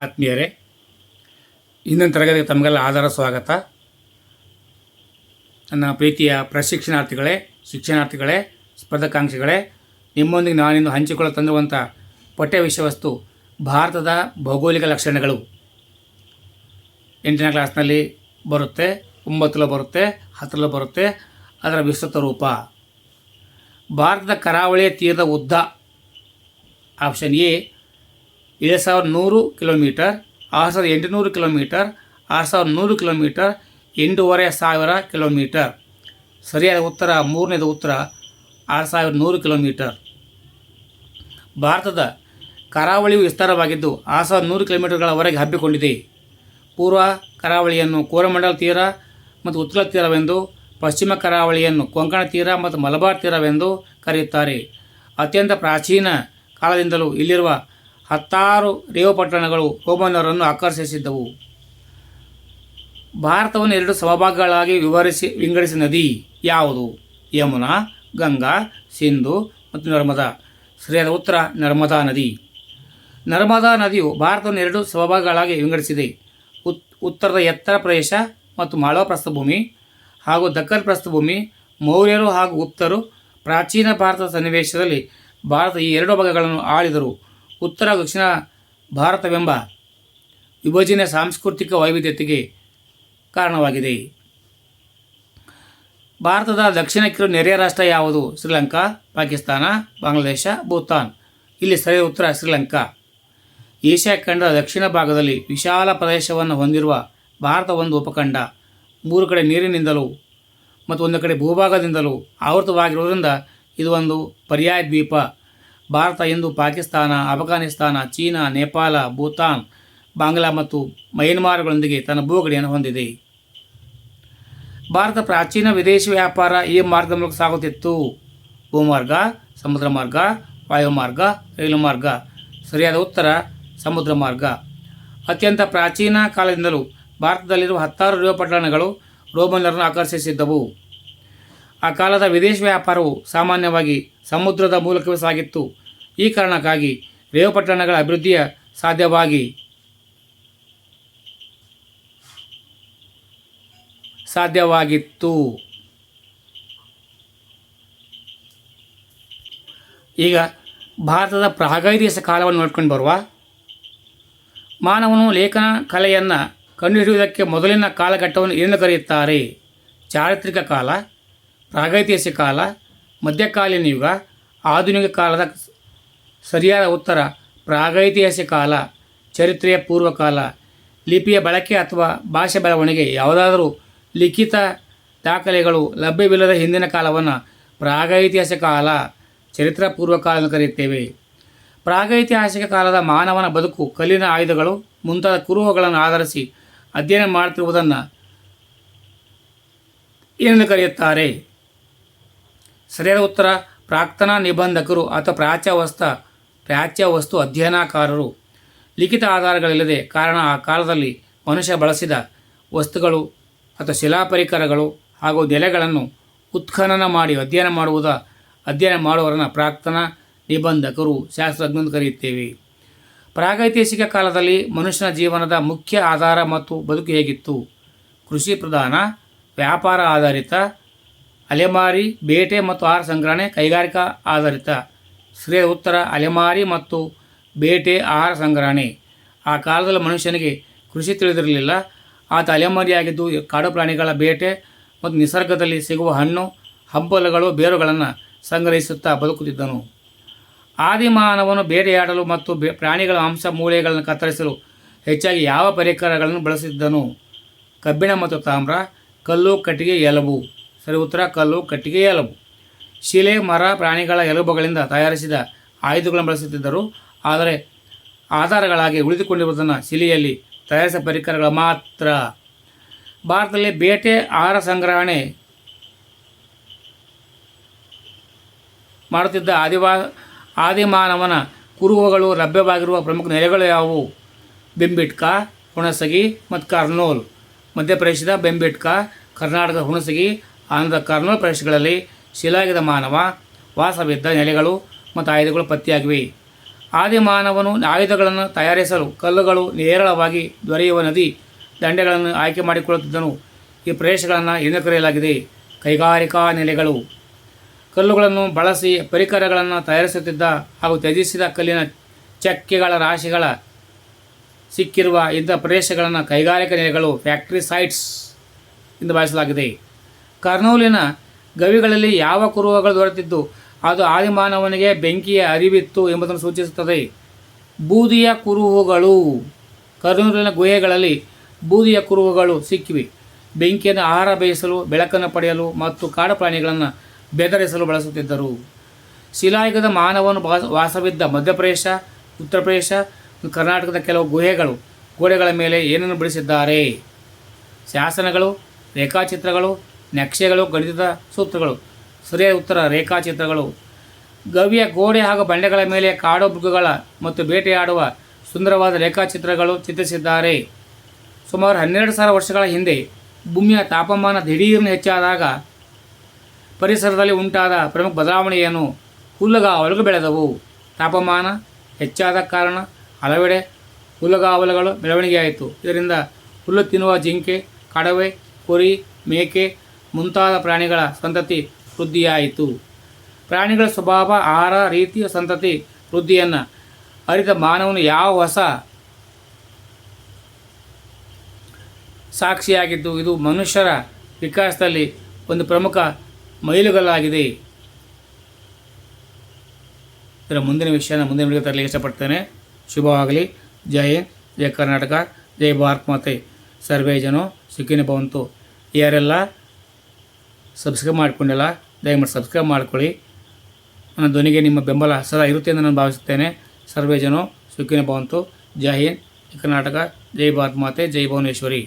ಆತ್ಮೀಯರೇ, ಇಂದಿನ ತರಗತಿಗೆ ತಮಗೆಲ್ಲ ಆಧಾರ ಸ್ವಾಗತ. ನನ್ನ ಪ್ರೀತಿಯ ಪ್ರಶಿಕ್ಷಣಾರ್ಥಿಗಳೇ, ಶಿಕ್ಷಣಾರ್ಥಿಗಳೇ, ಸ್ಪರ್ಧಾಕಾಂಕ್ಷಿಗಳೇ, ನಿಮ್ಮೊಂದಿಗೆ ನಾನಿಂದು ಹಂಚಿಕೊಳ್ಳಲು ತಂದಿರುವಂಥ ಪಠ್ಯ ವಿಷಯವಸ್ತು ಭಾರತದ ಭೌಗೋಳಿಕ ಲಕ್ಷಣಗಳು. 8ನೇ ಕ್ಲಾಸ್ನಲ್ಲಿ ಬರುತ್ತೆ, 9ರಲ್ಲೂ ಬರುತ್ತೆ, 10ರಲ್ಲೂ ಬರುತ್ತೆ. ಅದರ ವಿಸ್ತೃತ ರೂಪ. ಭಾರತದ ಕರಾವಳಿಯ ತೀರದ ಉದ್ದ option A 7100 kilometre, 6800 kilometre, 6100 kilometre, 8500 kilometre. ಸರಿಯಾದ ಉತ್ತರ ಮೂರನೇದು ಉತ್ತರ 6100 ಕಿಲೋಮೀಟರ್. ಭಾರತದ ಕರಾವಳಿಯು ವಿಸ್ತಾರವಾಗಿದ್ದು 6100 ಕಿಲೋಮೀಟರ್ಗಳವರೆಗೆ ಹಬ್ಬಿಕೊಂಡಿದೆ. ಪೂರ್ವ ಕರಾವಳಿಯನ್ನು ಕೋರಮಂಡಲ ತೀರ ಮತ್ತು ಉತ್ತರ ತೀರವೆಂದು, ಪಶ್ಚಿಮ ಕರಾವಳಿಯನ್ನು ಕೊಂಕಣ ತೀರ ಮತ್ತು ಮಲಬಾರ್ ತೀರವೆಂದು ಕರೆಯುತ್ತಾರೆ. ಅತ್ಯಂತ ಪ್ರಾಚೀನ ಕಾಲದಿಂದಲೂ ಇಲ್ಲಿರುವ 10 ರೇವು ಪಟ್ಟಣಗಳು ರೋಮನ್ನರನ್ನು ಆಕರ್ಷಿಸಿದ್ದವು. ಭಾರತವನ್ನು 2 ಸಮಭಾಗಗಳಾಗಿ ವಿಂಗಡಿಸಿದ ನದಿ ಯಾವುದು? ಯಮುನಾ, ಗಂಗಾ, ಸಿಂಧು ಮತ್ತು ನರ್ಮದಾ. ಸರಿಯಾದ ಉತ್ತರ ನರ್ಮದಾ ನದಿ. ನರ್ಮದಾ ನದಿಯು ಭಾರತವನ್ನು 2 ಸಮಭಾಗಗಳಾಗಿ ವಿಂಗಡಿಸಿದೆ. ಉತ್ತರದ ಎತ್ತರ ಪ್ರದೇಶ ಮತ್ತು ಮಾಳವ ಪ್ರಸ್ಥಭೂಮಿ ಹಾಗೂ ದಕ್ಕನ್ ಪ್ರಸ್ಥಭೂಮಿ. ಮೌರ್ಯರು ಹಾಗೂ ಗುಪ್ತರು ಪ್ರಾಚೀನ ಭಾರತದ ಸನ್ನಿವೇಶದಲ್ಲಿ ಭಾರತ ಈ 2 ಭಾಗಗಳನ್ನು ಆಳಿದರು. ಉತ್ತರ ದಕ್ಷಿಣ ಭಾರತವೆಂಬ ವಿಭಜನೆ ಸಾಂಸ್ಕೃತಿಕ ವೈವಿಧ್ಯತೆಗೆ ಕಾರಣವಾಗಿದೆ. ಭಾರತದ ದಕ್ಷಿಣಕ್ಕಿರುವ ನೆರೆಯ ರಾಷ್ಟ್ರ ಯಾವುದು? ಶ್ರೀಲಂಕಾ, ಪಾಕಿಸ್ತಾನ, ಬಾಂಗ್ಲಾದೇಶ, ಭೂತಾನ್. ಇಲ್ಲಿ ಸರಿಯಾದ ಉತ್ತರ ಶ್ರೀಲಂಕಾ. ಏಷ್ಯಾ ಖಂಡದ ದಕ್ಷಿಣ ಭಾಗದಲ್ಲಿ ವಿಶಾಲ ಪ್ರದೇಶವನ್ನು ಹೊಂದಿರುವ ಭಾರತ ಒಂದು ಉಪಖಂಡ. 3 ಕಡೆ ನೀರಿನಿಂದಲೂ ಮತ್ತು 1 ಕಡೆ ಭೂಭಾಗದಿಂದಲೂ ಆವೃತವಾಗಿರುವುದರಿಂದ ಇದು ಒಂದು ಪರ್ಯಾಯ ದ್ವೀಪ. ಭಾರತ ಇಂದು ಪಾಕಿಸ್ತಾನ, ಅಫ್ಘಾನಿಸ್ತಾನ, ಚೀನಾ, ನೇಪಾಳ, ಭೂತಾನ್, ಬಾಂಗ್ಲಾ ಮತ್ತು ಮಯನ್ಮಾರ್ಗಳೊಂದಿಗೆ ತನ್ನ ಭೂಗಡಿಯನ್ನು ಹೊಂದಿದೆ. ಭಾರತ ಪ್ರಾಚೀನ ವಿದೇಶಿ ವ್ಯಾಪಾರ ಈ ಮಾರ್ಗದ ಮೂಲಕ ಸಾಗುತ್ತಿತ್ತು. ಭೂಮಾರ್ಗ, ಸಮುದ್ರ ಮಾರ್ಗ, ವಾಯುಮಾರ್ಗ, ರೈಲು ಮಾರ್ಗ. ಸರಿಯಾದ ಉತ್ತರ ಸಮುದ್ರ ಮಾರ್ಗ. ಅತ್ಯಂತ ಪ್ರಾಚೀನ ಕಾಲದಿಂದಲೂ ಭಾರತದಲ್ಲಿರುವ 10 ರೇವು ಪಟ್ಟಣಗಳು ರೋಮನ್ನರನ್ನು ಆಕರ್ಷಿಸಿದ್ದವು. ಆ ಕಾಲದ ವಿದೇಶಿ ವ್ಯಾಪಾರವು ಸಾಮಾನ್ಯವಾಗಿ ಸಮುದ್ರದ ಮೂಲಕವೇ ಸಾಗಿತ್ತು. ಈ ಕಾರಣಕ್ಕಾಗಿ ರೇವು ಪಟ್ಟಣಗಳ ಅಭಿವೃದ್ಧಿಯ ಸಾಧ್ಯವಾಗಿತ್ತು. ಈಗ ಭಾರತದ ಪ್ರಾಗೈತಿಹಾಸಿಕ ಕಾಲವನ್ನು ನೋಡ್ಕೊಂಡು ಬರುವ. ಮಾನವನು ಲೇಖನ ಕಲೆಯನ್ನು ಕಂಡುಹಿಡಿಯುವುದಕ್ಕೆ ಮೊದಲಿನ ಕಾಲಘಟ್ಟವನ್ನು ಏನು ಕರೆಯುತ್ತಾರೆ? ಚಾರಿತ್ರಿಕ ಕಾಲ, ಪ್ರಾಗೈತಿಹಾಸಿಕ ಕಾಲ, ಮಧ್ಯಕಾಲೀನ ಯುಗ, ಆಧುನಿಕ ಕಾಲದ. ಸರಿಯಾದ ಉತ್ತರ ಪ್ರಾಗೈತಿಹಾಸಿಕ ಕಾಲ, ಚರಿತ್ರೆಯ ಪೂರ್ವಕಾಲ. ಲಿಪಿಯ ಬಳಕೆ ಅಥವಾ ಭಾಷೆ ಬೆಳವಣಿಗೆ ಯಾವುದಾದರೂ ಲಿಖಿತ ದಾಖಲೆಗಳು ಲಭ್ಯವಿಲ್ಲದ ಹಿಂದಿನ ಕಾಲವನ್ನು ಪ್ರಾಗೈತಿಹಾಸಿಕ ಕಾಲ, ಚರಿತ್ರಾ ಪೂರ್ವಕಾಲ ಎಂದು ಕರೆಯುತ್ತೇವೆ. ಪ್ರಾಗೈತಿಹಾಸಿಕ ಕಾಲದ ಮಾನವನ ಬದುಕು ಕಲ್ಲಿನ ಆಯುಧಗಳು ಮುಂತಾದ ಕುರುಹುಗಳನ್ನು ಆಧರಿಸಿ ಅಧ್ಯಯನ ಮಾಡುತ್ತಿರುವುದನ್ನು ಏನೆಂದು ಕರೆಯುತ್ತಾರೆ? ಸರಿಯಾದ ಉತ್ತರ ಪ್ರಾಕ್ತನ ನಿಬಂಧಕರು ಅಥವಾ ಪ್ರಾಚ್ಯ ವಸ್ತು ಅಧ್ಯಯನಕಾರರು. ಲಿಖಿತ ಆಧಾರಗಳಿಲ್ಲದೆ ಕಾರಣ ಆ ಕಾಲದಲ್ಲಿ ಮನುಷ್ಯ ಬಳಸಿದ ವಸ್ತುಗಳು ಅಥವಾ ಶಿಲಾಪರಿಕರಗಳು ಹಾಗೂ ನೆಲೆಗಳನ್ನು ಉತ್ಖನನ ಮಾಡಿ ಅಧ್ಯಯನ ಮಾಡುವವರನ್ನು ಪ್ರಾಕ್ತನ ನಿಬಂಧಕರು, ಶಾಸ್ತ್ರಜ್ಞರು ಕರೆಯುತ್ತೇವೆ. ಪ್ರಾಗೈತಿಹಾಸಿಕ ಕಾಲದಲ್ಲಿ ಮನುಷ್ಯನ ಜೀವನದ ಮುಖ್ಯ ಆಧಾರ ಮತ್ತು ಬದುಕು ಹೇಗಿತ್ತು? ಕೃಷಿ ಪ್ರಧಾನ, ವ್ಯಾಪಾರ ಆಧಾರಿತ, ಅಲೆಮಾರಿ, ಬೇಟೆ ಮತ್ತು ಆಹಾರ ಸಂಗ್ರಹಣೆ, ಕೈಗಾರಿಕಾ ಆಧಾರಿತ. ಸರಿಯಾದ ಉತ್ತರ ಅಲೆಮಾರಿ ಮತ್ತು ಬೇಟೆ, ಆಹಾರ ಸಂಗ್ರಹಣೆ. ಆ ಕಾಲದಲ್ಲಿ ಮನುಷ್ಯನಿಗೆ ಕೃಷಿ ತಿಳಿದಿರಲಿಲ್ಲ. ಆತ ಅಲೆಮಾರಿಯಾಗಿದ್ದು ಕಾಡು ಪ್ರಾಣಿಗಳ ಬೇಟೆ ಮತ್ತು ನಿಸರ್ಗದಲ್ಲಿ ಸಿಗುವ ಹಣ್ಣು, ಹಂಪಲುಗಳು, ಬೇರುಗಳನ್ನು ಸಂಗ್ರಹಿಸುತ್ತಾ ಬದುಕುತ್ತಿದ್ದನು. ಆದಿಮಾನವನು ಬೇಟೆಯಾಡಲು ಮತ್ತು ಪ್ರಾಣಿಗಳ ಮಾಂಸ ಮೂಳೆಗಳನ್ನು ಕತ್ತರಿಸಲು ಹೆಚ್ಚಾಗಿ ಯಾವ ಪರಿಕರಗಳನ್ನು ಬಳಸುತ್ತಿದ್ದನು? ಕಬ್ಬಿಣ ಮತ್ತು ತಾಮ್ರ, ಕಲ್ಲು, ಕಟ್ಟಿಗೆ, ಎಲುಬು. ಸರಿ ಉತ್ತರ ಕಲ್ಲು, ಕಟ್ಟಿಗೆ, ಎಲುಬು. ಶಿಲೆ, ಮರ, ಪ್ರಾಣಿಗಳ ಎಲುಬುಗಳಿಂದ ತಯಾರಿಸಿದ ಆಯುಧಗಳನ್ನು ಬಳಸುತ್ತಿದ್ದರು. ಆದರೆ ಆಧಾರಗಳಾಗಿ ಉಳಿದುಕೊಂಡಿರುವುದನ್ನು ಶಿಲೆಯಲ್ಲಿ ತಯಾರಿಸಿದ ಪರಿಕರಗಳು ಮಾತ್ರ. ಭಾರತದಲ್ಲಿ ಬೇಟೆ, ಆಹಾರ ಸಂಗ್ರಹಣೆ ಮಾಡುತ್ತಿದ್ದ ಆದಿಮಾನವನ ಕುರುಹುಗಳು ಲಭ್ಯವಾಗಿರುವ ಪ್ರಮುಖ ನೆಲೆಗಳು ಯಾವುವು? ಬೆಂಬಿಟ್ಕಾ, ಹುಣಸಗಿ ಮತ್ತು ಕರ್ನೂಲ್. ಮಧ್ಯಪ್ರದೇಶದ ಬೆಂಬಿಟ್ಕಾ, ಕರ್ನಾಟಕದ ಹುಣಸಗಿ, ಆಂಧ್ರದ ಕರ್ನೂಲ್ ಪ್ರದೇಶಗಳಲ್ಲಿ ಶಿಲಾಯುಗದ ಮಾನವ ವಾಸವಿದ್ದ ನೆಲೆಗಳು ಮತ್ತು ಆಯುಧಗಳು ಪತ್ತೆಯಾಗಿವೆ. ಆದಿಮಾನವನು ಆಯುಧಗಳನ್ನು ತಯಾರಿಸಲು ಕಲ್ಲುಗಳು ನೇರಳವಾಗಿ ದೊರೆಯುವ ನದಿ ದಂಡೆಗಳನ್ನು ಆಯ್ಕೆ ಮಾಡಿಕೊಳ್ಳುತ್ತಿದ್ದನು. ಈ ಪ್ರದೇಶಗಳನ್ನು ಎಂದು ಕರೆಯಲಾಗಿದೆ ಕೈಗಾರಿಕಾ ನೆಲೆಗಳು. ಕಲ್ಲುಗಳನ್ನು ಬಳಸಿ ಪರಿಕರಗಳನ್ನು ತಯಾರಿಸುತ್ತಿದ್ದ ಹಾಗೂ ತ್ಯಜಿಸಿದ ಕಲ್ಲಿನ ಚಕ್ಕೆಗಳ ರಾಶಿಗಳ ಸಿಕ್ಕಿರುವ ಇಂಥ ಪ್ರದೇಶಗಳನ್ನು ಕೈಗಾರಿಕಾ ನೆಲೆಗಳು ಫ್ಯಾಕ್ಟರಿ ಸೈಟ್ಸ್ ಎಂದು ಭಾವಿಸಲಾಗಿದೆ. ಕರ್ನೂಲಿನ ಗವಿಗಳಲ್ಲಿ ಯಾವ ಕುರುಹುಗಳು ದೊರೆತಿದ್ದು ಅದು ಆದಿಮಾನವನಿಗೆ ಬೆಂಕಿಯ ಅರಿವಿತ್ತು ಎಂಬುದನ್ನು ಸೂಚಿಸುತ್ತದೆ. ಬೂದಿಯ ಕುರುಹುಗಳು. ಕರ್ನೂಲಿನ ಗುಹೆಗಳಲ್ಲಿ ಬೂದಿಯ ಕುರುಹುಗಳು ಸಿಕ್ಕಿವೆ. ಬೆಂಕಿಯನ್ನು ಆಹಾರ ಬೇಯಿಸಲು, ಬೆಳಕನ್ನು ಪಡೆಯಲು ಮತ್ತು ಕಾಡು ಪ್ರಾಣಿಗಳನ್ನು ಬೆದರಿಸಲು ಬಳಸುತ್ತಿದ್ದರು. ಶಿಲಾಯುಗದ ಮಾನವನು ವಾಸವಿದ್ದ ಮಧ್ಯಪ್ರದೇಶ, ಉತ್ತರ ಪ್ರದೇಶ, ಕರ್ನಾಟಕದ ಕೆಲವು ಗುಹೆಗಳು ಗೋಡೆಗಳ ಮೇಲೆ ಏನನ್ನು ಬಿಡಿಸಿದ್ದಾರೆ? ಶಾಸನಗಳು, ರೇಖಾಚಿತ್ರಗಳು, ನಕ್ಷೆಗಳು, ಗಣಿತದ ಸೂತ್ರಗಳು. ಸರಿಯಾದ ಉತ್ತರ ರೇಖಾಚಿತ್ರಗಳು. ಗವಿಯ ಗೋಡೆ ಹಾಗೂ ಬಂಡೆಗಳ ಮೇಲೆ ಕಾಡು ಮೃಗಗಳ ಮತ್ತು ಬೇಟೆಯಾಡುವ ಸುಂದರವಾದ ರೇಖಾಚಿತ್ರಗಳು ಚಿತ್ರಿಸಿದ್ದಾರೆ. ಸುಮಾರು 12,000 ವರ್ಷಗಳ ಹಿಂದೆ ಭೂಮಿಯ ತಾಪಮಾನ ದಿಢೀರ್ನು ಹೆಚ್ಚಾದಾಗ ಪರಿಸರದಲ್ಲಿ ಉಂಟಾದ ಪ್ರಮುಖ ಬದಲಾವಣೆಯನ್ನು ಹುಲ್ಲುಗಾವಲುಗಳು ಬೆಳೆದವು. ತಾಪಮಾನ ಹೆಚ್ಚಾದ ಕಾರಣ ಹಲವೆಡೆ ಹುಲ್ಲುಗಾವಲುಗಳು ಬೆಳವಣಿಗೆಯಾಯಿತು. ಇದರಿಂದ ಹುಲ್ಲು ತಿನ್ನುವ ಜಿಂಕೆ, ಕಡವೆ, ಕುರಿ, ಮೇಕೆ ಮುಂತಾದ ಪ್ರಾಣಿಗಳ ಸಂತತಿ ವೃದ್ಧಿಯಾಯಿತು. ಪ್ರಾಣಿಗಳ ಸ್ವಭಾವ, ಆಹಾರ, ರೀತಿಯ ಸಂತತಿ ವೃದ್ಧಿಯನ್ನು ಅರಿತ ಮಾನವನು ಯಾವ ಹೊಸ ಸಾಕ್ಷಿಯಾಗಿದ್ದು ಇದು ಮನುಷ್ಯರ ವಿಕಾಸದಲ್ಲಿ ಒಂದು ಪ್ರಮುಖ ಮೈಲುಗಲ್ಲಾಗಿದೆ. ಇದರ ಮುಂದಿನ ವಿಷಯನ ಮುಂದಿನ ವಿಡಿಯೋ ತರಲಿಕ್ಕೆ ಇಷ್ಟಪಡ್ತೇನೆ. ಶುಭವಾಗಲಿ. ಜೈ ಹಿಂದ್, ಜೈ ಕರ್ನಾಟಕ, ಜೈ ಭಾರತ್ ಮಾತೆ. ಸರ್ವೇ ಜನ ಸುಖಿನೋ ಭವಂತು. ಯಾರೆಲ್ಲ ಸಬ್ಸ್ಕ್ರೈಬ್ ಮಾಡಿಕೊಂಡಿಲ್ಲ ದಯಮಾಡಿ ಸಬ್ಸ್ಕ್ರೈಬ್ ಮಾಡ್ಕೊಳ್ಳಿ. ನನ್ನ ಧ್ವನಿಗೆ ನಿಮ್ಮ ಬೆಂಬಲ ಸದಾ ಇರುತ್ತೆ ಎಂದು ನಾನು ಭಾವಿಸುತ್ತೇನೆ. ಸರ್ವೇ ಜನ ಸುಖಿನೋ ಭವಂತು. ಜೈ ಹಿಂದ್, ಜೈ ಕರ್ನಾಟಕ, ಜೈ ಭಾರತ್ ಮಾತೆ, ಜೈ ಭುವನೇಶ್ವರಿ.